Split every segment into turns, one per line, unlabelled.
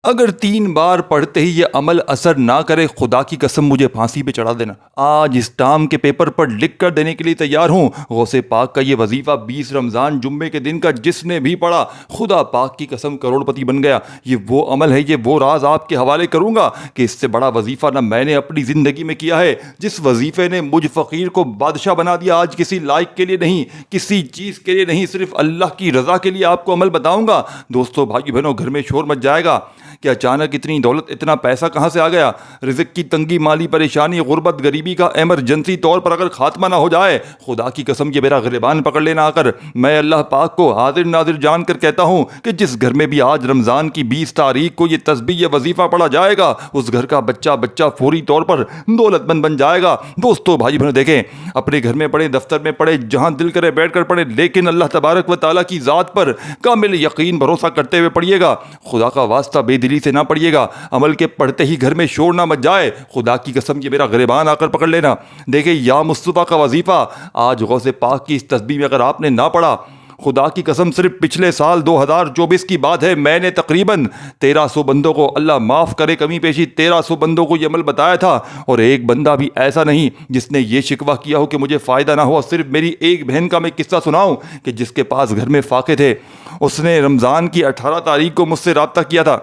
اگر 3 بار پڑھتے ہی یہ عمل اثر نہ کرے، خدا کی قسم مجھے پھانسی پہ چڑھا دینا۔ آج اس ٹام کے پیپر پر لکھ کر دینے کے لیے تیار ہوں۔ غوث پاک کا یہ وظیفہ 20 رمضان جمعے کے دن کا جس نے بھی پڑھا، خدا پاک کی قسم کروڑ پتی بن گیا۔ یہ وہ عمل ہے، یہ وہ راز آپ کے حوالے کروں گا کہ اس سے بڑا وظیفہ نہ میں نے اپنی زندگی میں کیا ہے۔ جس وظیفے نے مجھ فقیر کو بادشاہ بنا دیا، آج کسی لائق کے لیے نہیں، کسی چیز کے لیے نہیں، صرف اللہ کی رضا کے لیے آپ کو عمل بتاؤں گا۔ دوستو، بھائی بہنوں، گھر میں شور مچ جائے گا کہ اچانک اتنی دولت، اتنا پیسہ کہاں سے آ گیا؟ رزق کی تنگی، مالی پریشانی، غربت، غریبی کا ایمرجنسی طور پر اگر خاتمہ نہ ہو جائے، خدا کی قسم یہ میرا گریبان پکڑ لینا آ کر میں اللہ پاک کو حاضر ناظر جان کر کہتا ہوں کہ جس گھر میں بھی آج رمضان کی 20 تاریخ کو یہ تسبیح، یہ وظیفہ پڑھا جائے گا، اس گھر کا بچہ فوری طور پر دولت مند بن جائے گا۔ دوستو، بھائی بہنوں، دیکھیں، اپنے گھر میں پڑھیں، دفتر میں پڑھیں، جہاں دل کرے بیٹھ کر پڑھیں، لیکن اللہ تبارک و تعالیٰ کی ذات پر کامل یقین بھروسہ کرتے ہوئے پڑھیے گا۔ خدا کا واسطہ بے دلی سے نہ پڑھیے گا۔ عمل کے پڑھتے ہی گھر میں شور نہ مچ جائے، خدا کی قسم یہ میرا گریبان آ کر پکڑ لینا۔ دیکھیں، یا مصطفیٰ کا وظیفہ آج غوث پاک کی اس تسبیح میں اگر آپ نے نہ پڑھا، خدا کی قسم صرف پچھلے سال 2024 کی بات ہے، میں نے تقریباً 1300 بندوں کو، اللہ معاف کرے کمی پیشی، 1300 بندوں کو یہ عمل بتایا تھا، اور ایک بندہ بھی ایسا نہیں جس نے یہ شکوہ کیا ہو کہ مجھے فائدہ نہ ہوا۔ صرف میری ایک بہن کا میں قصہ سناؤں کہ جس کے پاس گھر میں فاقے تھے، اس نے رمضان کی 18 تاریخ کو مجھ سے رابطہ کیا تھا۔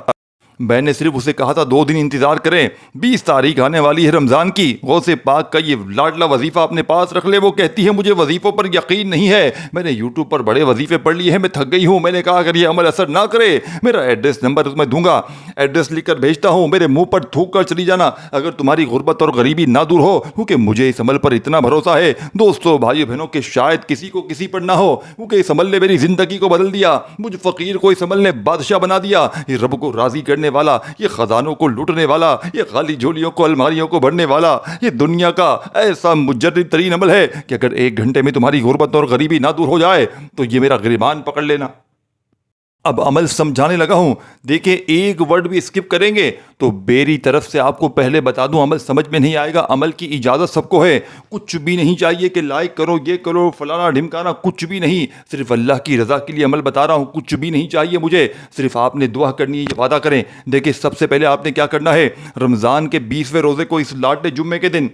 میں نے صرف اسے کہا تھا 2 دن انتظار کریں، 20 تاریخ آنے والی ہے رمضان کی، غوث پاک کا یہ لاڈلا وظیفہ اپنے پاس رکھ لے۔ وہ کہتی ہے مجھے وظیفوں پر یقین نہیں ہے، میں نے یوٹیوب پر بڑے وظیفے پڑھ لیے ہیں، میں تھک گئی ہوں۔ میں نے کہا اگر یہ عمل اثر نہ کرے، میرا ایڈریس نمبر اس میں دوں گا، ایڈریس لکھ کر بھیجتا ہوں، میرے منہ پر تھوک کر چلی جانا اگر تمہاری غربت اور غریبی نہ دور ہو، کیونکہ مجھے اس عمل پر اتنا بھروسہ ہے دوستو، بھائی بہنوں، کہ شاید کسی کو کسی پر نہ ہو، کیونکہ اس عمل نے میری زندگی کو بدل دیا۔ مجھ فقیر کو اس عمل نے بادشاہ بنا دیا۔ یہ رب کو راضی کرنے والا، یہ خزانوں کو لوٹنے والا، یہ خالی جھولیوں کو، الماریوں کو بھرنے والا، یہ دنیا کا ایسا مجرد ترین عمل ہے کہ اگر 1 گھنٹے میں تمہاری غربت اور غریبی نہ دور ہو جائے تو یہ میرا گریبان پکڑ لینا۔ اب عمل سمجھانے لگا ہوں، دیکھیں ایک ورڈ بھی اسکپ کریں گے تو میری طرف سے آپ کو پہلے بتا دوں عمل سمجھ میں نہیں آئے گا۔ عمل کی اجازت سب کو ہے، کچھ بھی نہیں چاہیے کہ لائک کرو، یہ کرو، فلانا ڈھمکانا، کچھ بھی نہیں، صرف اللہ کی رضا کے لیے عمل بتا رہا ہوں، کچھ بھی نہیں چاہیے مجھے، صرف آپ نے دعا کرنی ہے، یہ وعدہ کریں۔ دیکھیں سب سے پہلے آپ نے کیا کرنا ہے، رمضان کے 20ویں روزے کو اس لاڈلے جمعے کے دن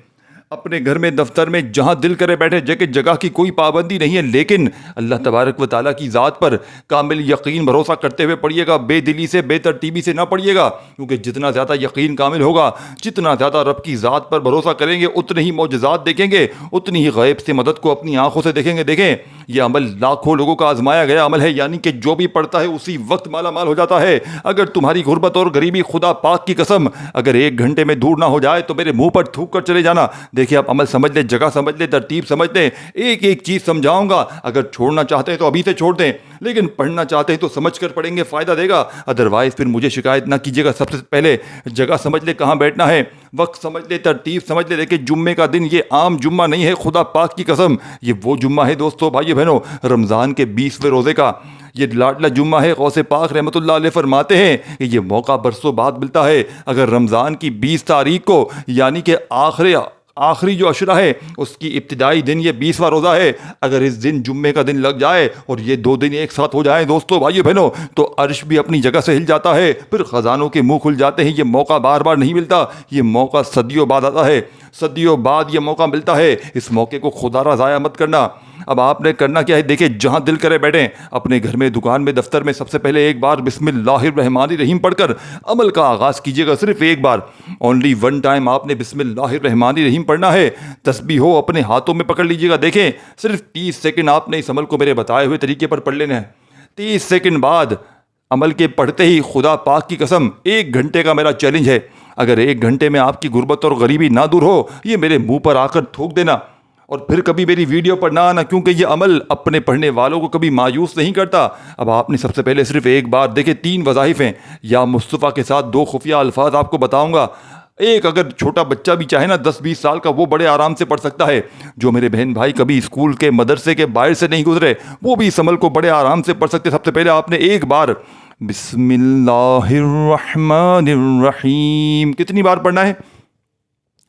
اپنے گھر میں، دفتر میں، جہاں دل کرے بیٹھے، جگہ کی کوئی پابندی نہیں ہے، لیکن اللہ تبارک و تعالیٰ کی ذات پر کامل یقین بھروسہ کرتے ہوئے پڑھیے گا، بے دلی سے، بے ترتیبی سے نہ پڑھیے گا، کیونکہ جتنا زیادہ یقین کامل ہوگا، جتنا زیادہ رب کی ذات پر بھروسہ کریں گے، اتنے ہی معجزات دیکھیں گے، اتنی ہی غیب سے مدد کو اپنی آنکھوں سے دیکھیں گے۔ دیکھیں یہ عمل لاکھوں لوگوں کا آزمایا گیا عمل ہے، یعنی کہ جو بھی پڑھتا ہے اسی وقت مالا مال ہو جاتا ہے۔ اگر تمہاری غربت اور غریبی، خدا پاک کی قسم، اگر 1 گھنٹے میں دور نہ ہو جائے تو میرے منہ پر تھوک کر چلے جانا۔ دیکھیں آپ عمل سمجھ لیں، جگہ سمجھ لیں، ترتیب سمجھ لیں، ایک ایک چیز سمجھاؤں گا۔ اگر چھوڑنا چاہتے ہیں تو ابھی سے چھوڑ دیں، لیکن پڑھنا چاہتے ہیں تو سمجھ کر پڑھیں گے، فائدہ دے گا، ادروائز پھر مجھے شکایت نہ کیجیے گا۔ سب سے پہلے جگہ سمجھ لیں، کہاں بیٹھنا ہے، وقت سمجھ لیں، ترتیب سمجھ لیں۔ دیکھیں جمعے کا دن یہ عام جمعہ نہیں ہے، خدا پاک کی قسم یہ وہ جمعہ ہے دوستو، بھائی بہنوں، رمضان کے 20ویں روزے کا یہ لاڈلا جمعہ ہے۔ غوث پاک رحمۃ اللہ علیہ فرماتے ہیں کہ یہ موقع برسوں بعد ملتا ہے۔ اگر رمضان کی 20 تاریخ کو، یعنی کہ آخری جو عشرہ ہے اس کی ابتدائی دن یہ 20واں روزہ ہے، اگر اس دن جمعے کا دن لگ جائے اور یہ 2 دن ایک ساتھ ہو جائیں دوستو، بھائیو بہنوں، تو عرش بھی اپنی جگہ سے ہل جاتا ہے، پھر خزانوں کے منہ کھل جاتے ہیں۔ یہ موقع بار بار نہیں ملتا، یہ موقع صدیوں بعد آتا ہے، صدیوں بعد یہ موقع ملتا ہے۔ اس موقع کو خدا را ضائع مت کرنا۔ اب آپ نے کرنا کیا ہے، دیکھیں جہاں دل کرے بیٹھیں، اپنے گھر میں، دکان میں، دفتر میں، سب سے پہلے ایک بار بسم اللہ الرحمن الرحیم پڑھ کر عمل کا آغاز کیجیے گا۔ صرف ایک بار، اونلی 1 ٹائم آپ نے بسم اللہ الرحمن الرحیم پڑھنا ہے۔ تسبیح ہو اپنے ہاتھوں میں پکڑ لیجیے گا۔ دیکھیں صرف 30 سیکنڈ آپ نے اس عمل کو میرے بتائے ہوئے طریقے پر پڑھ لینا ہے۔ 30 سیکنڈ بعد عمل کے پڑھتے ہی خدا پاک کی قسم 1 گھنٹے کا میرا چیلنج ہے، اگر 1 گھنٹے میں آپ کی غربت اور غریبی نہ دور ہو، یہ میرے منہ پر آ کر تھوک دینا، اور پھر کبھی میری ویڈیو پر نہ آنا، کیونکہ یہ عمل اپنے پڑھنے والوں کو کبھی مایوس نہیں کرتا۔ اب آپ نے سب سے پہلے صرف ایک بار، دیکھیں 3 وظائف ہیں، یا مصطفیٰ کے ساتھ 2 خفیہ الفاظ آپ کو بتاؤں گا۔ ایک اگر چھوٹا بچہ بھی چاہے نا 10-20 سال کا، وہ بڑے آرام سے پڑھ سکتا ہے۔ جو میرے بہن بھائی کبھی اسکول کے، مدرسے کے باہر سے نہیں گزرے، وہ بھی اس عمل کو بڑے آرام سے پڑھ سکتے۔ سب سے پہلے آپ نے ایک بار بسم اللہ الرحمن الرحیم کتنی بار پڑھنا ہے؟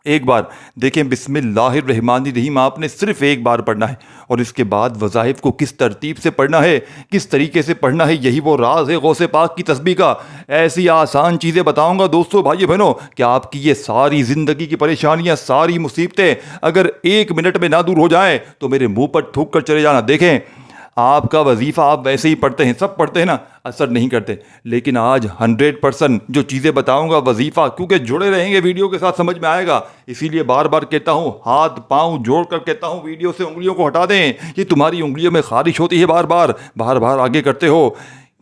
ایک بار دیکھیں بسم اللہ الرحمن الرحیم آپ نے صرف ایک بار پڑھنا ہے، اور اس کے بعد وظائف کو کس ترتیب سے پڑھنا ہے، کس طریقے سے پڑھنا ہے، یہی وہ راز ہے غوث پاک کی تسبیح کا۔ ایسی آسان چیزیں بتاؤں گا دوستو بھائی بہنوں کہ آپ کی یہ ساری زندگی کی پریشانیاں، ساری مصیبتیں اگر 1 منٹ میں نہ دور ہو جائیں تو میرے منہ پر تھوک کر چلے جانا۔ دیکھیں آپ کا وظیفہ آپ ویسے ہی پڑھتے ہیں، سب پڑھتے ہیں نا، اثر نہیں کرتے، لیکن آج 100% جو چیزیں بتاؤں گا وظیفہ، کیونکہ جڑے رہیں گے ویڈیو کے ساتھ سمجھ میں آئے گا، اسی لیے بار بار کہتا ہوں، ہاتھ پاؤں جوڑ کر کہتا ہوں ویڈیو سے انگلیوں کو ہٹا دیں، یہ تمہاری انگلیوں میں خارش ہوتی ہے، بار بار آگے کرتے ہو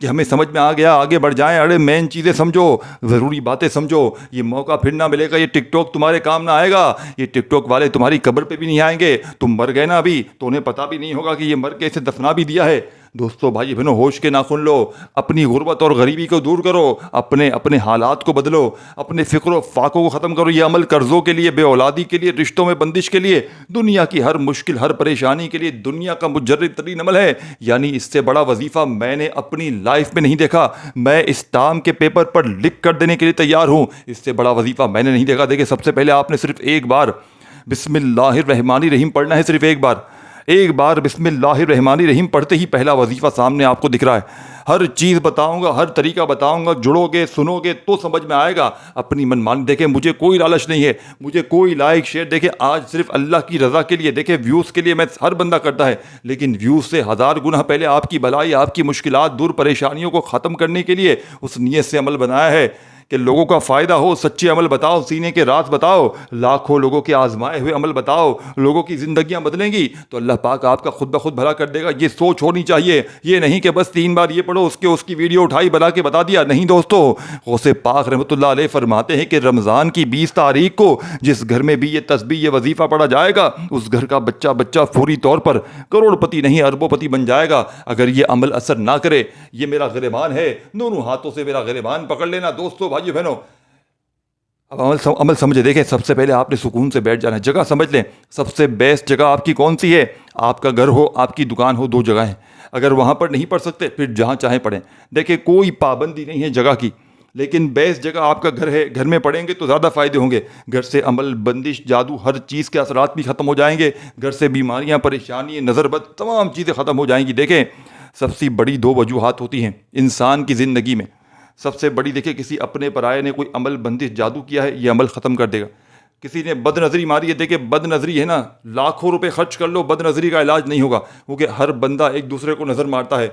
کہ ہمیں سمجھ میں آ گیا، آگے بڑھ جائیں۔ ارے مین چیزیں سمجھو، ضروری باتیں سمجھو، یہ موقع پھر نہ ملے گا، یہ ٹک ٹاک تمہارے کام نہ آئے گا، یہ ٹک ٹاک والے تمہاری قبر پہ بھی نہیں آئیں گے، تم مر گئے نا ابھی تو انہیں پتہ بھی نہیں ہوگا کہ یہ مر کے اسے دفنا بھی دیا ہے۔ دوستو بھائی بہنوں ہوش کے ناخن لو، اپنی غربت اور غریبی کو دور کرو، اپنے حالات کو بدلو، اپنے فکر و فاقوں کو ختم کرو۔ یہ عمل قرضوں کے لیے، بے اولادی کے لیے، رشتوں میں بندش کے لیے، دنیا کی ہر مشکل، ہر پریشانی کے لیے دنیا کا مجرد ترین عمل ہے، یعنی اس سے بڑا وظیفہ میں نے اپنی لائف میں نہیں دیکھا۔ میں اس ٹام کے پیپر پر لکھ کر دینے کے لیے تیار ہوں، اس سے بڑا وظیفہ میں نے نہیں دیکھا۔ دیکھیں سب سے پہلے آپ نے صرف ایک بار بسم اللہ الرحمن الرحیم پڑھنا ہے، صرف ایک بار بسم اللہ الرحمن الرحیم پڑھتے ہی پہلا وظیفہ سامنے آپ کو دکھ رہا ہے۔ ہر چیز بتاؤں گا، ہر طریقہ بتاؤں گا، جڑو گے سنو گے تو سمجھ میں آئے گا۔ اپنی من مانی دیکھیں، مجھے کوئی لالچ نہیں ہے، مجھے کوئی لائک شیئر، دیکھیں آج صرف اللہ کی رضا کے لیے، دیکھیں ویوز کے لیے میں ہر بندہ کرتا ہے، لیکن ویوز سے 1000 گنا پہلے آپ کی بھلائی، آپ کی مشکلات دور، پریشانیوں کو ختم کرنے کے لیے اس نیت سے عمل بنایا ہے کہ لوگوں کا فائدہ ہو۔ سچے عمل بتاؤ، سینے کے راز بتاؤ، لاکھوں لوگوں کے آزمائے ہوئے عمل بتاؤ، لوگوں کی زندگیاں بدلیں گی تو اللہ پاک آپ کا خود بخود بھلا کر دے گا۔ یہ سوچ ہونی چاہیے، یہ نہیں کہ بس 3 بار یہ پڑھو، اس کی ویڈیو اٹھائی بنا کے بتا دیا۔ نہیں دوستو، غوث پاک رحمۃ اللہ علیہ فرماتے ہیں کہ رمضان کی 20 تاریخ کو جس گھر میں بھی یہ تسبیح، یہ وظیفہ پڑھا جائے گا، اس گھر کا بچہ فوری طور پر کروڑ پتی نہیں اربوں پتی بن جائے گا۔ اگر یہ عمل اثر نہ کرے، یہ میرا گریبان ہے، دونوں ہاتھوں سے میرا گریبان پکڑ لینا دوستو بھائیو بہنوں۔ اب عمل سمجھے، دیکھیں سب سے پہلے آپ نے سکون سے بیٹھ جانا ہے۔ جگہ سمجھ لیں، سب سے بیسٹ جگہ آپ کی کون سی ہے؟ آپ کا گھر ہو، آپ کی دکان ہو، 2 جگہ ہیں۔ اگر وہاں پر نہیں پڑھ سکتے پھر جہاں چاہیں پڑھیں، دیکھیں کوئی پابندی نہیں ہے جگہ کی، لیکن بیسٹ جگہ آپ کا گھر ہے، گھر میں پڑھیں گے تو زیادہ فائدے ہوں گے۔ گھر سے عمل، بندش، جادو، ہر چیز کے اثرات بھی ختم ہو جائیں گے، گھر سے بیماریاں، پریشانی، نظر بد، تمام چیزیں ختم ہو جائیں گی۔ دیکھیں سب سے بڑی 2 وجوہات ہوتی ہیں انسان کی زندگی میں، سب سے بڑی دیکھیں کسی اپنے پرائے نے کوئی عمل، بندش، جادو کیا ہے، یہ عمل ختم کر دے گا۔ کسی نے بد نظری ماری ہے، دیکھیں بد نظری ہے نا، لاکھوں روپے خرچ کر لو، بد نظری کا علاج نہیں ہوگا، کیونکہ ہر بندہ ایک دوسرے کو نظر مارتا ہے،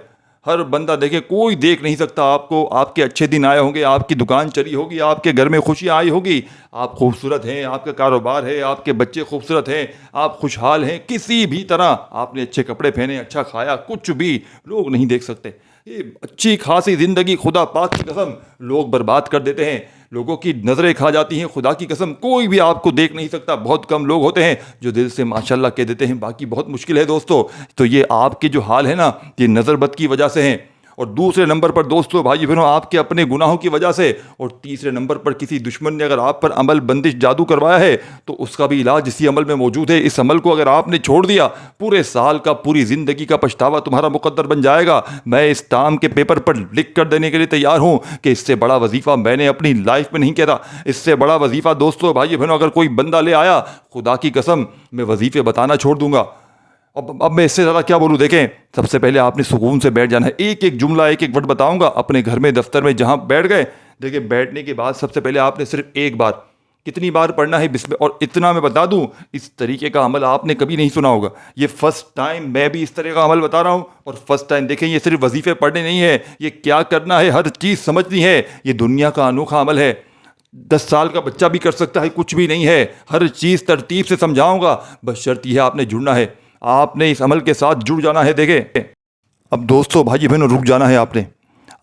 ہر بندہ دیکھیں کوئی دیکھ نہیں سکتا آپ کو۔ آپ کے اچھے دن آئے ہوں گے، آپ کی دکان چلی ہوگی، آپ کے گھر میں خوشیاں آئی ہوگی، آپ خوبصورت ہیں، آپ کا کاروبار ہے، آپ کے بچے خوبصورت ہیں، آپ خوشحال ہیں، کسی بھی طرح آپ نے اچھے کپڑے پہنے، اچھا کھایا، کچھ بھی لوگ نہیں دیکھ سکتے۔ یہ اچھی خاصی زندگی خدا پاک کی قسم لوگ برباد کر دیتے ہیں، لوگوں کی نظریں کھا جاتی ہیں، خدا کی قسم کوئی بھی آپ کو دیکھ نہیں سکتا۔ بہت کم لوگ ہوتے ہیں جو دل سے ماشاءاللہ کہہ دیتے ہیں، باقی بہت مشکل ہے دوستو۔ تو یہ آپ کے جو حال ہے نا، یہ نظر بد کی وجہ سے ہیں، اور دوسرے نمبر پر دوستو بھائی بہنوں آپ کے اپنے گناہوں کی وجہ سے، اور تیسرے نمبر پر کسی دشمن نے اگر آپ پر عمل، بندش، جادو کروایا ہے تو اس کا بھی علاج اسی عمل میں موجود ہے۔ اس عمل کو اگر آپ نے چھوڑ دیا، پورے سال کا، پوری زندگی کا پچھتاوا تمہارا مقدر بن جائے گا۔ میں اس ٹام کے پیپر پر لکھ کر دینے کے لیے تیار ہوں کہ اس سے بڑا وظیفہ میں نے اپنی لائف میں نہیں کیا۔ اس سے بڑا وظیفہ دوستو بھائی بہنوں اگر کوئی بندہ لے آیا، خدا کی قسم میں وظیفے بتانا چھوڑ دوں گا۔ اب میں اس سے زیادہ کیا بولوں؟ دیکھیں سب سے پہلے آپ نے سکون سے بیٹھ جانا ہے، ایک جملہ، ایک ورڈ بتاؤں گا، اپنے گھر میں، دفتر میں جہاں بیٹھ گئے، دیکھیں بیٹھنے کے بعد سب سے پہلے آپ نے صرف ایک بار، کتنی بار پڑھنا ہے بسم، اور اتنا میں بتا دوں اس طریقے کا عمل آپ نے کبھی نہیں سنا ہوگا، یہ فرسٹ ٹائم میں بھی اس طرح کا عمل بتا رہا ہوں، اور فرسٹ ٹائم دیکھیں یہ صرف وظیفے پڑھنے نہیں ہے، یہ کیا کرنا ہے، ہر چیز سمجھنی ہے، یہ دنیا کا انوکھا عمل ہے۔ 10 سال کا بچہ بھی کر سکتا ہے، کچھ بھی نہیں ہے، ہر چیز ترتیب سے سمجھاؤں گا، بس شرط یہ ہے آپ نے جڑنا ہے، آپ نے اس عمل کے ساتھ جڑ جانا ہے۔ دیکھیں اب دوستو بھائی بہنوں رک جانا ہے، آپ نے،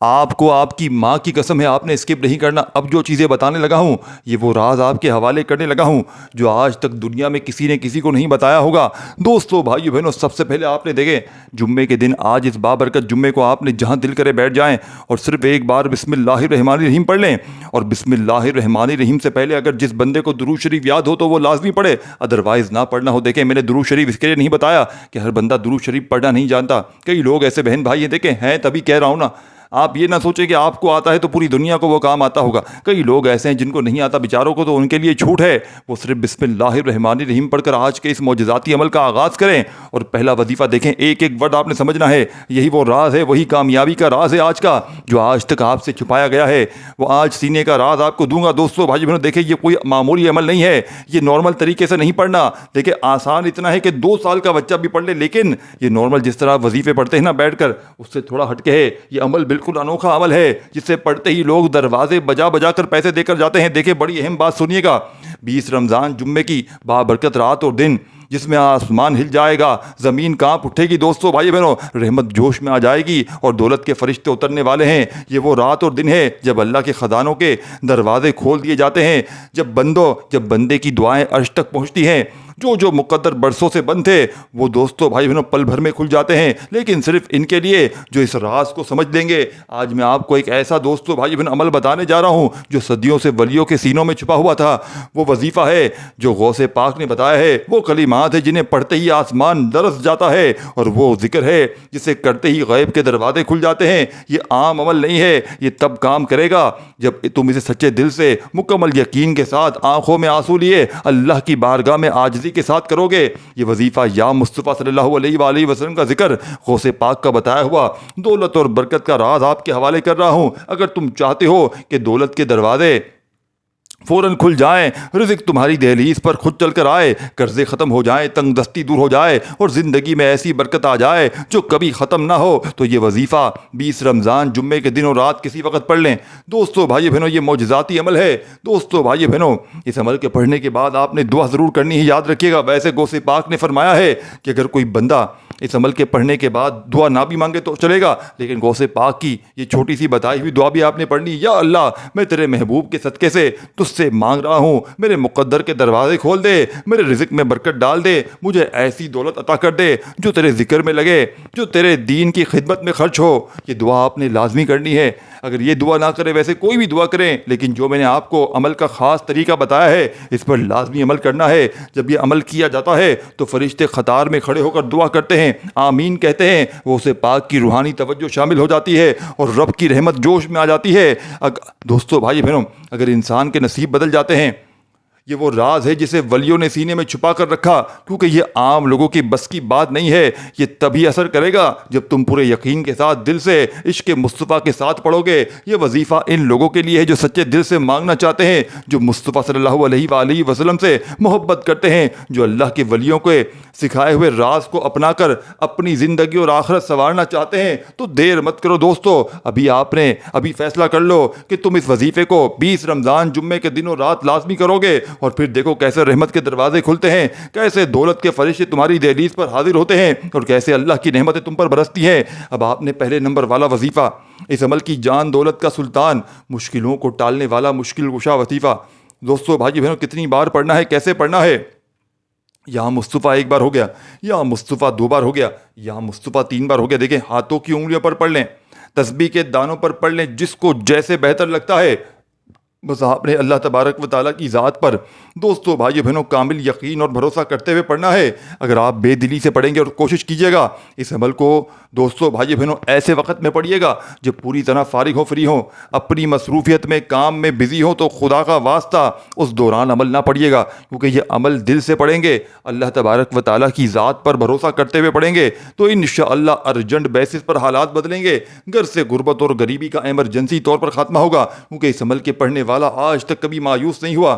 آپ کو آپ کی ماں کی قسم ہے آپ نے اسکپ نہیں کرنا۔ اب جو چیزیں بتانے لگا ہوں یہ وہ راز آپ کے حوالے کرنے لگا ہوں جو آج تک دنیا میں کسی نے کسی کو نہیں بتایا ہوگا۔ دوستو بھائی بہنوں سب سے پہلے آپ نے دیکھیں جمعے کے دن، آج اس بابرکت جمعے کو آپ نے جہاں دل کرے بیٹھ جائیں اور صرف ایک بار بسم اللہ الرحمن الرحیم پڑھ لیں، اور بسم اللہ الرحمن الرحیم سے پہلے اگر جس بندے کو درود شریف یاد ہو تو وہ لازمی پڑھے، ادروائز نہ پڑھنا ہو۔ دیکھیں میں نے درود شریف اس کے لیے نہیں بتایا کہ ہر بندہ درود شریف پڑھنا نہیں جانتا، کئی لوگ ایسے بہن بھائی ہیں، دیکھیں ہیں تبھی کہہ رہا ہوں نا، آپ یہ نہ سوچیں کہ آپ کو آتا ہے تو پوری دنیا کو وہ کام آتا ہوگا. کئی لوگ ایسے ہیں جن کو نہیں آتا بیچاروں کو، تو ان کے لیے چھوٹ ہے، وہ صرف بسم اللہ الرحمن الرحیم پڑھ کر آج کے اس معجزاتی عمل کا آغاز کریں. اور پہلا وظیفہ دیکھیں، ایک ایک ورڈ آپ نے سمجھنا ہے. یہی وہ راز ہے، وہی کامیابی کا راز ہے آج کا، جو آج تک آپ سے چھپایا گیا ہے. وہ آج سینے کا راز آپ کو دوں گا. دوستو بھائی بہنوں، دیکھیں یہ کوئی معمولی عمل نہیں ہے، یہ نارمل طریقے سے نہیں پڑھنا. دیکھیں آسان اتنا ہے کہ 2 سال کا بچہ بھی پڑھ لے، لیکن یہ نارمل جس طرح وظیفے پڑھتے ہیں نا بیٹھ کر، اس سے تھوڑا ہٹ کے ہے. یہ عمل بالکل انوکھا عمل ہے، جس سے پڑھتے ہی لوگ دروازے بجا بجا کر پیسے دے کر جاتے ہیں. دیکھیں بڑی اہم بات سنیے گا. 20 رمضان جمعے کی بابرکت رات اور دن، جس میں آسمان ہل جائے گا، زمین کانپ اٹھے گی. دوستو بھائی بہنوں، رحمت جوش میں آ جائے گی اور دولت کے فرشتے اترنے والے ہیں. یہ وہ رات اور دن ہے جب اللہ کے خزانوں کے دروازے کھول دیے جاتے ہیں، جب بندے کی دعائیں عرش تک پہنچتی ہیں. جو مقدر برسوں سے بند تھے، وہ دوستو بھائی بہنوں پل بھر میں کھل جاتے ہیں، لیکن صرف ان کے لیے جو اس راز کو سمجھ لیں گے. آج میں آپ کو ایک ایسا دوستو بھائی بہن عمل بتانے جا رہا ہوں جو صدیوں سے ولیوں کے سینوں میں چھپا ہوا تھا. وہ وظیفہ ہے جو غوث پاک نے بتایا ہے، وہ کلمات ہے جنہیں پڑھتے ہی آسمان درس جاتا ہے، اور وہ ذکر ہے جسے کرتے ہی غیب کے دروازے کھل جاتے ہیں. یہ عام عمل نہیں ہے، یہ تب کام کرے گا جب تم اسے سچے دل سے، مکمل یقین کے ساتھ، آنکھوں میں آنسو لیے اللہ کی بارگاہ میں عاجزی کے ساتھ کرو گے. یہ وظیفہ یا مصطفیٰ صلی اللہ علیہ وآلہ وسلم کا ذکر، غوث پاک کا بتایا ہوا دولت اور برکت کا راز آپ کے حوالے کر رہا ہوں. اگر تم چاہتے ہو کہ دولت کے دروازے فوراً کھل جائیں، رزق تمہاری دہلیز پر خود چل کر آئے، قرضے ختم ہو جائیں، تنگ دستی دور ہو جائے اور زندگی میں ایسی برکت آ جائے جو کبھی ختم نہ ہو، تو یہ وظیفہ 20 رمضان جمعے کے دن اور رات کسی وقت پڑھ لیں. دوستو بھائی بہنوں، یہ معجزاتی عمل ہے. دوستو بھائی بہنوں، اس عمل کے پڑھنے کے بعد آپ نے دعا ضرور کرنی ہے، یاد رکھیے گا. ویسے غوث پاک نے فرمایا ہے کہ اگر کوئی بندہ اس عمل کے پڑھنے کے بعد دعا نہ بھی مانگے تو چلے گا، لیکن غوث پاک کی یہ چھوٹی سی بتائی ہوئی دعا بھی آپ نے پڑھنی. یا اللہ، میں تیرے محبوب کے صدقے سے تجھ سے مانگ رہا ہوں، میرے مقدر کے دروازے کھول دے، میرے رزق میں برکت ڈال دے، مجھے ایسی دولت عطا کر دے جو تیرے ذکر میں لگے، جو تیرے دین کی خدمت میں خرچ ہو. یہ دعا آپ نے لازمی کرنی ہے. اگر یہ دعا نہ کرے، ویسے کوئی بھی دعا کریں، لیکن جو میں نے آپ کو عمل کا خاص طریقہ بتایا ہے، اس پر لازمی عمل کرنا ہے. جب یہ عمل کیا جاتا ہے تو فرشتے قطار میں کھڑے ہو کر دعا کرتے ہیں، آمین کہتے ہیں. وہ اسے پاک کی روحانی توجہ شامل ہو جاتی ہے اور رب کی رحمت جوش میں آ جاتی ہے. دوستو بھائی بہنوں، اگر انسان کے نصیب بدل جاتے ہیں، یہ وہ راز ہے جسے ولیوں نے سینے میں چھپا کر رکھا، کیونکہ یہ عام لوگوں کی بس کی بات نہیں ہے. یہ تبھی اثر کرے گا جب تم پورے یقین کے ساتھ، دل سے، عشق مصطفیٰ کے ساتھ پڑھو گے. یہ وظیفہ ان لوگوں کے لیے ہے جو سچے دل سے مانگنا چاہتے ہیں، جو مصطفیٰ صلی اللہ علیہ وآلہ وسلم سے محبت کرتے ہیں، جو اللہ کے ولیوں کے سکھائے ہوئے راز کو اپنا کر اپنی زندگی اور آخرت سنوارنا چاہتے ہیں. تو دیر مت کرو دوستو، ابھی فیصلہ کر لو کہ تم اس وظیفے کو 20 رمضان جمعے کے دن اور رات لازمی کرو گے، اور پھر دیکھو کیسے رحمت کے دروازے کھلتے ہیں، کیسے دولت کے فرشتے تمہاری دہلیز پر حاضر ہوتے ہیں، اور کیسے اللہ کی نعمتیں تم پر برستی ہیں. اب آپ نے پہلے نمبر والا وظیفہ، اس عمل کی جان دولت کا سلطان، مشکلوں کو ٹالنے والا مشکل کشا وظیفہ. دوستو بھائی بہنوں، کتنی بار پڑھنا ہے، کیسے پڑھنا ہے؟ یا مصطفیٰ 1 بار ہو گیا، یا مصطفیٰ 2 بار ہو گیا، یا مصطفیٰ 3 بار ہو گیا. دیکھیں ہاتھوں کی انگلیوں پر پڑھ لیں، تسبیح کے دانوں پر پڑھ لیں، جس کو جیسے بہتر لگتا ہے. بس آپ نے اللہ تبارک و تعالیٰ کی ذات پر دوستو بھائی بہنوں کامل یقین اور بھروسہ کرتے ہوئے پڑھنا ہے. اگر آپ بے دلی سے پڑھیں گے اور کوشش کیجیے گا اس عمل کو دوستو بھائی بہنوں ایسے وقت میں پڑھیے گا جب پوری طرح فارغ ہو، فری ہو، اپنی مصروفیت میں کام میں بزی ہو، تو خدا کا واسطہ اس دوران عمل نہ پڑھیے گا، کیونکہ یہ عمل دل سے پڑھیں گے، اللہ تبارک و تعالیٰ کی ذات پر بھروسہ کرتے ہوئے پڑھیں گے، تو انشاءاللہ ارجنٹ بیسس پر حالات بدلیں گے. گھر سے غربت اور غریبی کا ایمرجنسی طور پر خاتمہ ہوگا، کیونکہ اس عمل کے پڑھنے والا آج تک کبھی مایوس نہیں ہوا.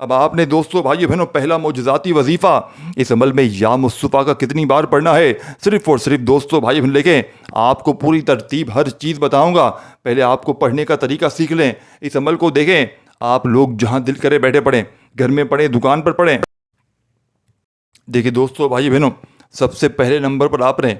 اب آپ نے دوستو بھائی بہنوں پہلا معجزاتی وظیفہ، اس عمل میں یا مصطفیٰ کا کتنی بار پڑھنا ہے، صرف اور صرف دوستو بھائی بہن لکھیں. آپ کو پوری ترتیب ہر چیز بتاؤں گا، پہلے آپ کو پڑھنے کا طریقہ سیکھ لیں. اس عمل کو دیکھیں، آپ لوگ جہاں دل کرے بیٹھے پڑھیں، گھر میں پڑھیں، دکان پر پڑھیں. دیکھیں دوستو بھائی بہنوں، سب سے پہلے نمبر پر آپ نے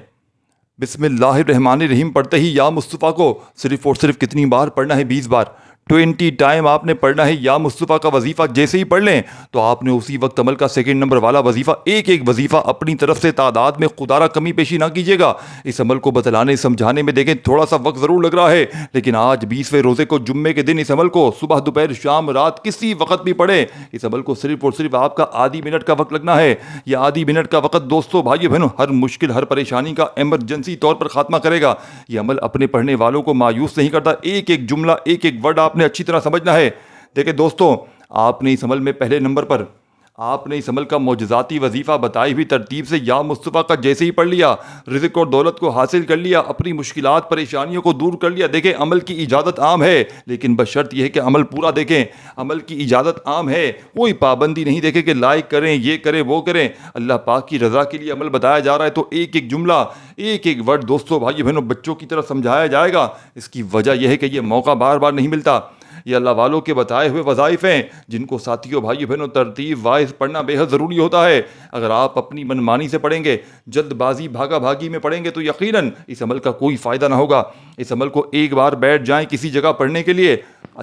بسم اللہ الرحمن الرحیم پڑھتے ہی یا مصطفیٰ کو صرف اور صرف کتنی بار پڑھنا ہے؟ 20 بار. 20 ٹائم آپ نے پڑھنا ہے یا مصطفیٰ کا وظیفہ، جیسے ہی پڑھ لیں تو آپ نے اسی وقت عمل کا سیکنڈ نمبر والا وظیفہ، ایک ایک وظیفہ اپنی طرف سے تعداد میں خدا را کمی پیشی نہ کیجیے گا۔ اس عمل کو بتلانے سمجھانے میں دیکھیں تھوڑا سا وقت ضرور لگ رہا ہے، لیکن آج 20ویں روزے کو جمعے کے دن اس عمل کو صبح دوپہر شام رات کسی وقت بھی پڑھیں۔ اس عمل کو صرف اور صرف آپ کا آدھی منٹ کا وقت لگنا ہے۔ یہ آدھی منٹ کا وقت دوستو بھائیو بہنوں ہر مشکل ہر پریشانی کا ایمرجنسی طور پر خاتمہ کرے گا۔ یہ عمل اپنے پڑھنے والوں کو مایوس نہیں کرتا، ایک ایک جملہ ایک ایک ورڈ آپ نے اچھی طرح سمجھنا ہے۔ دیکھیں دوستو، آپ نے اس عمل میں پہلے نمبر پر آپ نے اس عمل کا معجزاتی وظیفہ بتائی ہوئی ترتیب سے یا مصطفیٰ کا جیسے ہی پڑھ لیا، رزق اور دولت کو حاصل کر لیا، اپنی مشکلات پریشانیوں کو دور کر لیا۔ دیکھیں عمل کی اجازت عام ہے، لیکن بشرط یہ ہے کہ عمل پورا دیکھیں۔ عمل کی اجازت عام ہے، کوئی پابندی نہیں دیکھیں کہ لائک کریں، یہ کریں، وہ کریں۔ اللہ پاک کی رضا کے لیے عمل بتایا جا رہا ہے تو ایک ایک جملہ ایک ایک ورڈ دوستو بھائی بہنوں بچوں کی طرح سمجھایا جائے گا۔ اس کی وجہ یہ ہے کہ یہ موقع بار بار نہیں ملتا۔ یہ اللہ والوں کے بتائے ہوئے وظائف ہیں جن کو ساتھیوں بھائیو بہنوں ترتیب وائز پڑھنا بے حد ضروری ہوتا ہے۔ اگر آپ اپنی منمانی سے پڑھیں گے، جلد بازی بھاگا بھاگی میں پڑھیں گے تو یقیناً اس عمل کا کوئی فائدہ نہ ہوگا۔ اس عمل کو ایک بار بیٹھ جائیں کسی جگہ پڑھنے کے لیے،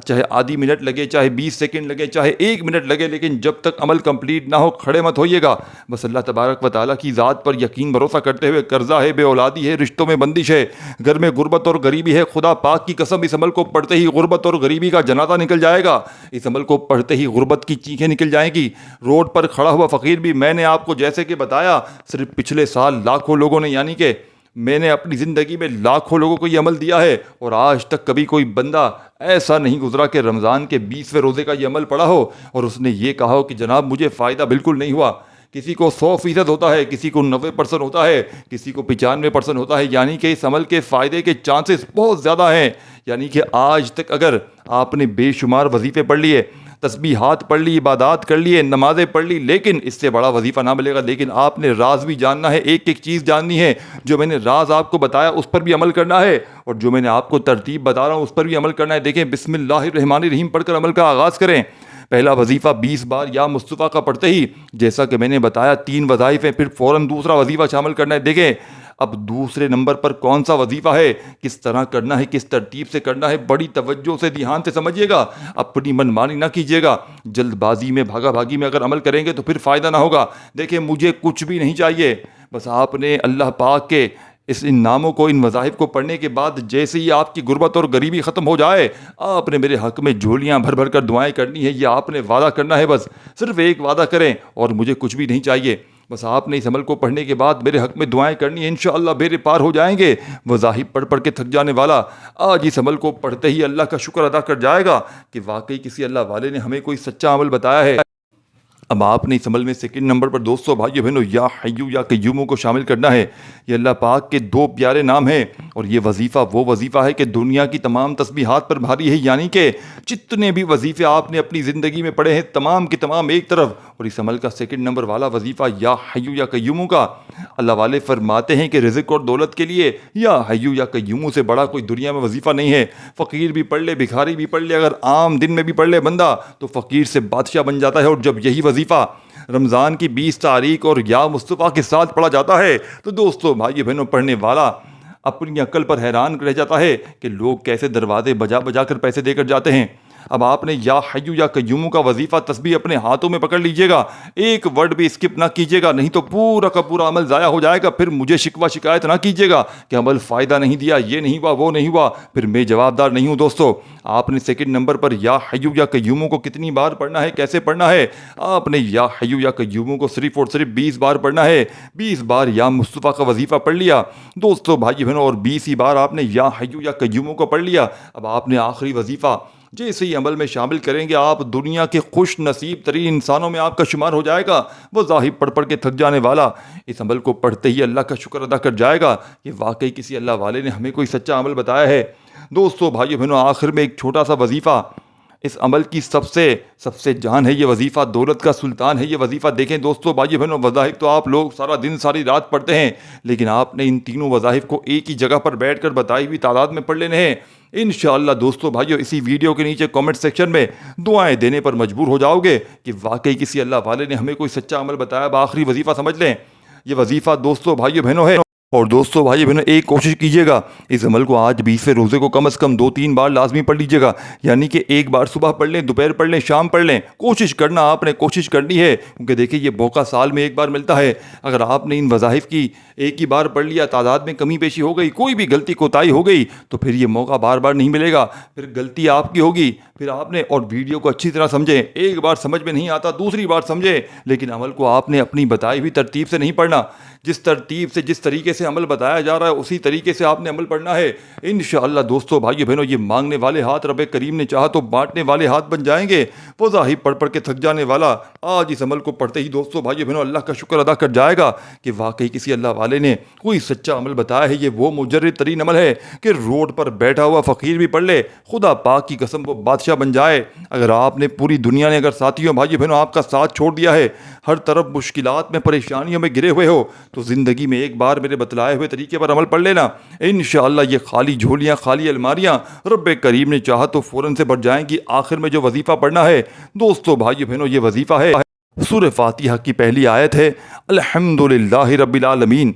چاہے آدھی منٹ لگے، چاہے 20 سیکنڈ لگے، چاہے 1 منٹ لگے، لیکن جب تک عمل کمپلیٹ نہ ہو کھڑے مت ہوئیے گا۔ بس اللہ تبارک و تعالیٰ کی ذات پر یقین بھروسہ کرتے ہوئے، قرضہ ہے، بے اولادی ہے، رشتوں میں بندش ہے، گھر میں غربت اور غریبی ہے، خدا پاک کی قسم اس عمل کو پڑھتے ہی غربت اور غریبی کا جنازہ نکل جائے گا۔ اس عمل کو پڑھتے ہی غربت کی چیخیں نکل جائیں گی۔ روڈ پر کھڑا ہوا فقیر بھی، میں نے آپ کو جیسے کہ بتایا، صرف پچھلے سال لاکھوں لوگوں نے، یعنی کہ میں نے اپنی زندگی میں لاکھوں لوگوں کو یہ عمل دیا ہے، اور آج تک کبھی کوئی بندہ ایسا نہیں گزرا کہ رمضان کے 20ویں روزے کا یہ عمل پڑھا ہو اور اس نے یہ کہا ہو کہ جناب مجھے فائدہ بالکل نہیں ہوا۔ کسی کو 100% ہوتا ہے، کسی کو 90% ہوتا ہے، کسی کو 95% ہوتا ہے، یعنی کہ اس عمل کے فائدے کے چانسز بہت زیادہ ہیں۔ یعنی کہ آج تک اگر آپ نے بے شمار وظیفے پڑھ لیے، تسبیحات پڑھ لی، عبادات کر لیے، نمازیں پڑھ لی، لیکن اس سے بڑا وظیفہ نہ ملے گا۔ لیکن آپ نے راز بھی جاننا ہے، ایک ایک چیز جاننی ہے۔ جو میں نے راز آپ کو بتایا اس پر بھی عمل کرنا ہے، اور جو میں نے آپ کو ترتیب بتا رہا ہوں اس پر بھی عمل کرنا ہے۔ دیکھیں بسم اللہ الرحمن الرحیم پڑھ کر عمل کا آغاز کریں۔ پہلا وظیفہ 20 بار یا مصطفیٰ کا پڑھتے ہی، جیسا کہ میں نے بتایا 3 وظائف ہیں، پھر فوراً دوسرا وظیفہ شامل کرنا ہے۔ دیکھیں اب دوسرے نمبر پر کون سا وظیفہ ہے، کس طرح کرنا ہے، کس ترتیب سے کرنا ہے، بڑی توجہ سے دھیان سے سمجھیے گا، اپنی منمانی نہ کیجیے گا۔ جلد بازی میں بھاگا بھاگی میں اگر عمل کریں گے تو پھر فائدہ نہ ہوگا۔ دیکھیں مجھے کچھ بھی نہیں چاہیے، بس آپ نے اللہ پاک کے ان ناموں کو، ان وظائف کو پڑھنے کے بعد جیسے ہی آپ کی غربت اور غریبی ختم ہو جائے، آپ نے میرے حق میں جھولیاں بھر بھر کر دعائیں کرنی ہے۔ یہ آپ نے وعدہ کرنا ہے، بس صرف ایک وعدہ کریں، اور مجھے کچھ بھی نہیں چاہیے۔ بس آپ نے اس عمل کو پڑھنے کے بعد میرے حق میں دعائیں کرنی ہے، انشاءاللہ بیڑے پار ہو جائیں گے۔ وظائف پڑھ پڑھ کے تھک جانے والا آج اس عمل کو پڑھتے ہی اللہ کا شکر ادا کر جائے گا کہ واقعی کسی اللہ والے نے ہمیں کوئی سچا عمل بتایا ہے۔ اب آپ نے اس عمل میں سیکنڈ نمبر پر دوستو بھائیو بہنوں یا حیو یا قیوم کو شامل کرنا ہے۔ یہ اللہ پاک کے 2 پیارے نام ہیں، اور یہ وظیفہ وہ وظیفہ ہے کہ دنیا کی تمام تسبیحات پر بھاری ہے، یعنی کہ جتنے بھی وظیفے آپ نے اپنی زندگی میں پڑھے ہیں تمام کی تمام ایک طرف، اور اس عمل کا سیکنڈ نمبر والا وظیفہ یا حیو یا قیوم کا، اللہ والے فرماتے ہیں کہ رزق اور دولت کے لیے یا حیو یا قیوم سے بڑا کوئی دنیا میں وظیفہ نہیں ہے۔ فقیر بھی پڑھ لے، بھکاری بھی پڑھ لے، اگر عام دن میں بھی پڑھ لے بندہ تو فقیر سے بادشاہ بن جاتا ہے۔ اور جب یہی وظیفہ رمضان کی 20 تاریخ اور یا مصطفیٰ کے ساتھ پڑھا جاتا ہے تو دوستو بھائی بہنوں پڑھنے والا اپنی عقل پر حیران رہ جاتا ہے کہ لوگ کیسے دروازے بجا بجا کر پیسے دے کر جاتے ہیں۔ اب آپ نے یا حیو یا قیوم کا وظیفہ تسبیح اپنے ہاتھوں میں پکڑ لیجئے گا، ایک ورڈ بھی اسکپ نہ کیجیے گا، نہیں تو پورا کا پورا عمل ضائع ہو جائے گا۔ پھر مجھے شکوہ شکایت نہ کیجیے گا کہ عمل فائدہ نہیں دیا، یہ نہیں ہوا، وہ نہیں ہوا، پھر میں جواب دار نہیں ہوں۔ دوستو آپ نے سیکنڈ نمبر پر یا حیو یا قیوم کو کتنی بار پڑھنا ہے، کیسے پڑھنا ہے؟ آپ نے یا حیو یا قیوم کو صرف اور صرف 20 بار پڑھنا ہے۔ 20 بار یا مصطفیٰ کا وظیفہ پڑھ لیا دوستو بھائی بہنوں، اور 20 ہی بار آپ نے یا حیو یا قیوم کو پڑھ لیا۔ اب آپ نے آخری وظیفہ جیسے ہی عمل میں شامل کریں گے، آپ دنیا کے خوش نصیب ترین انسانوں میں آپ کا شمار ہو جائے گا۔ وہ ظاہر پڑھ پڑھ کے تھک جانے والا اس عمل کو پڑھتے ہی اللہ کا شکر ادا کر جائے گا کہ واقعی کسی اللہ والے نے ہمیں کوئی سچا عمل بتایا ہے۔ دوستو بھائیو بہنوں آخر میں ایک چھوٹا سا وظیفہ، اس عمل کی سب سے جان ہے یہ وظیفہ، دولت کا سلطان ہے یہ وظیفہ۔ دیکھیں دوستو بھائیو بہنوں وظائف تو آپ لوگ سارا دن ساری رات پڑھتے ہیں، لیکن آپ نے ان تینوں وظائف کو ایک ہی جگہ پر بیٹھ کر بتائی ہوئی تعداد میں پڑھ لینے ہیں۔ انشاءاللہ دوستو بھائیو اسی ویڈیو کے نیچے کامنٹ سیکشن میں دعائیں دینے پر مجبور ہو جاؤ گے کہ واقعی کسی اللہ والے نے ہمیں کوئی سچا عمل بتایا۔ اب آخری وظیفہ سمجھ لیں، یہ وظیفہ دوستو بھائیو بہنوں ہے اور دوستو بھائی بہنوں ایک کوشش کیجیے گا، اس عمل کو آج 20ویں روزے کو کم از کم 2-3 بار لازمی پڑھ لیجیے گا، یعنی کہ ایک بار صبح پڑھ لیں، دوپہر پڑھ لیں، شام پڑھ لیں، کوشش کرنا آپ نے کوشش کرنی ہے، کیونکہ دیکھیں یہ موقع سال میں ایک بار ملتا ہے۔ اگر آپ نے ان وظائف کی ایک ہی بار پڑھ لیا، تعداد میں کمی بیشی ہو گئی، کوئی بھی غلطی کوتاہی ہو گئی تو پھر یہ موقع بار بار نہیں ملے گا، پھر غلطی آپ کی ہوگی، پھر آپ نے اور ویڈیو کو اچھی طرح سمجھیں، ایک بار سمجھ میں نہیں آتا دوسری بار سمجھیں، لیکن عمل کو آپ نے اپنی بتائی ہوئی ترتیب سے نہیں پڑھنا، جس ترتیب سے جس طریقے سے عمل بتایا جا رہا ہے اسی طریقے سے آپ نے عمل پڑھنا ہے۔ انشاءاللہ دوستو بھائیو بہنوں یہ مانگنے والے ہاتھ رب کریم نے چاہا تو بانٹنے والے ہاتھ بن جائیں گے۔ وہ ظاہر پڑھ پڑھ کے تھک جانے والا آج اس عمل کو پڑھتے ہی دوستو بھائیو بہنوں اللہ کا شکر ادا کر جائے گا کہ واقعی کسی اللہ والے نے کوئی سچا عمل بتایا ہے۔ یہ وہ مجرد ترین عمل ہے کہ روڈ پر بیٹھا ہوا فقیر بھی پڑھ لے، خدا پاک کی قسم وہ بادشاہ بن جائے۔ اگر آپ نے پوری دنیا نے اگر ساتھیوں بھائیو بہنوں آپ کا ساتھ چھوڑ دیا ہے، ہر طرف مشکلات میں پریشانیوں میں گرے ہوئے ہو، تو زندگی میں ایک بار میرے بتلائے ہوئے طریقے پر عمل پڑھ لینا، انشاءاللہ یہ خالی جھولیاں خالی الماریاں رب کریم نے چاہا تو فوراً سے بھر جائیں گی۔ آخر میں جو وظیفہ پڑھنا ہے دوستو بھائیو بہنوں یہ وظیفہ ہے سورہ فاتحہ کی پہلی آیت ہے الحمدللہ رب العالمین۔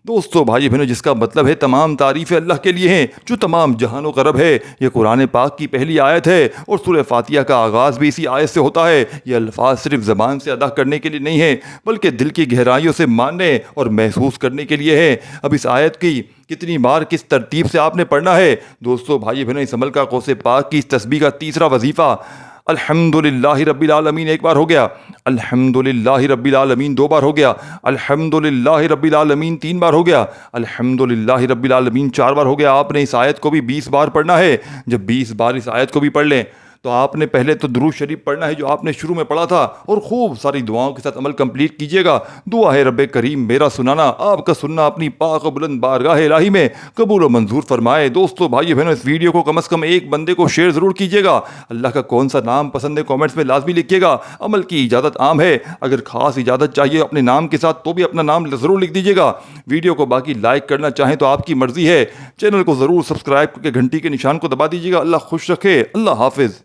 دوستو بھائی بہنوں جس کا مطلب ہے تمام تعریفیں اللہ کے لیے ہیں جو تمام جہانوں کا رب ہے۔ یہ قرآن پاک کی پہلی آیت ہے اور سورہ فاتحہ کا آغاز بھی اسی آیت سے ہوتا ہے۔ یہ الفاظ صرف زبان سے ادا کرنے کے لیے نہیں ہے بلکہ دل کی گہرائیوں سے ماننے اور محسوس کرنے کے لیے ہے۔ اب اس آیت کی کتنی بار کس ترتیب سے آپ نے پڑھنا ہے دوستو بھائی بہنوں اس عمل کا غوث پاک کی اس تسبیح کا تیسرا وظیفہ الحمدللہ رب العالمین ایک بار ہو گیا، الحمدللہ رب العالمین 2 بار ہو گیا، الحمدللہ رب العالمین 3 بار ہو گیا، الحمدللہ رب العالمین 4 بار ہو گیا۔ آپ نے اس آیت کو بھی 20 بار پڑھنا ہے۔ جب 20 بار اس آیت کو بھی پڑھ لیں تو آپ نے پہلے تو درود شریف پڑھنا ہے جو آپ نے شروع میں پڑھا تھا، اور خوب ساری دعاؤں کے ساتھ عمل کمپلیٹ کیجیے گا۔ دعا ہے رب کریم میرا سنانا آپ کا سننا اپنی پاک و بلند بارگاہ الہی میں قبول و منظور فرمائے۔ دوستو بھائیو بہنوں اس ویڈیو کو کم از کم ایک بندے کو شیئر ضرور کیجیے گا۔ اللہ کا کون سا نام پسند ہے کامنٹس میں لازمی لکھیے گا۔ عمل کی اجازت عام ہے، اگر خاص اجازت چاہیے اپنے نام کے ساتھ تو بھی اپنا نام ضرور لکھ دیجیے گا۔ ویڈیو کو باقی لائک کرنا چاہیں تو آپ کی مرضی ہے، چینل کو ضرور سبسکرائب کر کے گھنٹی کے نشان کو دبا دیجیے گا۔ اللہ خوش رکھے، اللہ حافظ۔